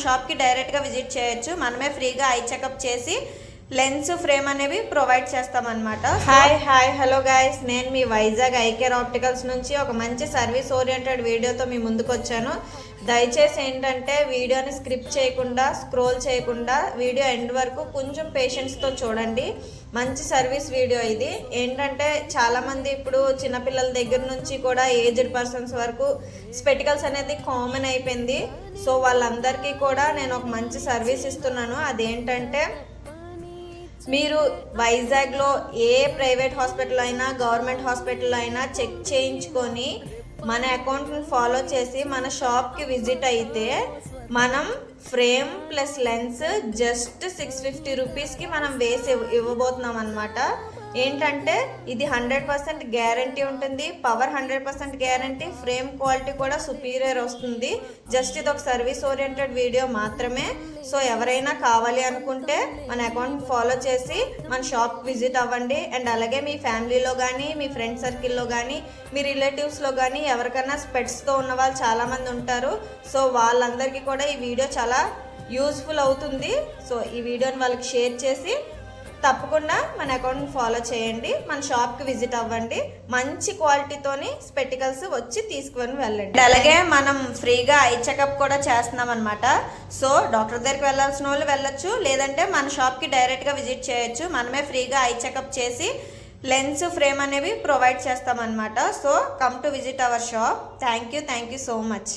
షాప్కి డైరెక్ట్గా విజిట్ చేయొచ్చు. మనమే ఫ్రీగా ఐ చెకప్ చేసి లెన్స్ ఫ్రేమ్ అనేవి ప్రొవైడ్ చేస్తామన్నమాట. హాయ్ హలో గైస్, నేను మీ వైజాగ్ ఐకేర్ ఆప్టికల్స్ నుంచి ఒక మంచి సర్వీస్ ఓరియంటెడ్ వీడియోతో మీ ముందుకు వచ్చాను. దయచేసి ఏంటంటే వీడియోని స్క్రిప్ట్ చేయకుండా, స్క్రోల్ చేయకుండా వీడియో ఎండ్ వరకు కొంచెం పేషెన్స్తో చూడండి. మంచి సర్వీస్ వీడియో ఇది. ఏంటంటే చాలామంది ఇప్పుడు చిన్నపిల్లల దగ్గర నుంచి కూడా ఏజ్డ్ పర్సన్స్ వరకు స్పెటికల్స్ అనేది కామన్ అయిపోయింది. సో వాళ్ళందరికీ కూడా నేను ఒక మంచి సర్వీస్ ఇస్తున్నాను. అదేంటంటే మీరు వైజాగ్లో ఏ ప్రైవేట్ హాస్పిటల్ అయినా గవర్నమెంట్ హాస్పిటల్ అయినా చెక్ చేయించుకొని మన అకౌంట్ని ఫాలో చేసి మన షాప్కి విజిట్ అయితే మనం ఫ్రేమ్ ప్లస్ లెన్స్ జస్ట్ 650 రూపీస్కి మనం వేసి ఇవ్వబోతున్నాం అనమాట. ఏంటంటే ఇది 100% గ్యారంటీ ఉంటుంది, పవర్ 100% గ్యారంటీ, ఫ్రేమ్ క్వాలిటీ కూడా సుపీరియర్ వస్తుంది. జస్ట్ ఇది ఒక సర్వీస్ ఓరియంటెడ్ వీడియో మాత్రమే. సో ఎవరైనా కావాలి అనుకుంటే మన అకౌంట్ ఫాలో చేసి మన షాప్ విజిట్ అవ్వండి. అండ్ అలాగే మీ ఫ్యామిలీలో కానీ, మీ ఫ్రెండ్ సర్కిల్లో కానీ, మీ రిలేటివ్స్లో కానీ ఎవరికైనా స్పెట్స్తో ఉన్న వాళ్ళు చాలామంది ఉంటారు. సో వాళ్ళందరికీ కూడా ఈ వీడియో చాలా యూస్ఫుల్ అవుతుంది. సో ఈ వీడియోని వాళ్ళకి షేర్ చేసి తప్పకుండా మన అకౌంట్ని ఫాలో చేయండి, మన షాప్కి విజిట్ అవ్వండి. మంచి క్వాలిటీతోని స్పెటికల్స్ వచ్చి తీసుకొని వెళ్ళండి. అలాగే మనం ఫ్రీగా ఐ చెకప్ కూడా చేస్తున్నాం అనమాట. సో డాక్టర్ దగ్గరికి వెళ్ళాల్సిన వాళ్ళు వెళ్ళొచ్చు, లేదంటే మన షాప్కి డైరెక్ట్గా విజిట్ చేయొచ్చు. మనమే ఫ్రీగా ఐ చెకప్ చేసి లెన్స్ ఫ్రేమ్ అనేవి ప్రొవైడ్ చేస్తామన్నమాట. So come to visit our shop. Thank you so much.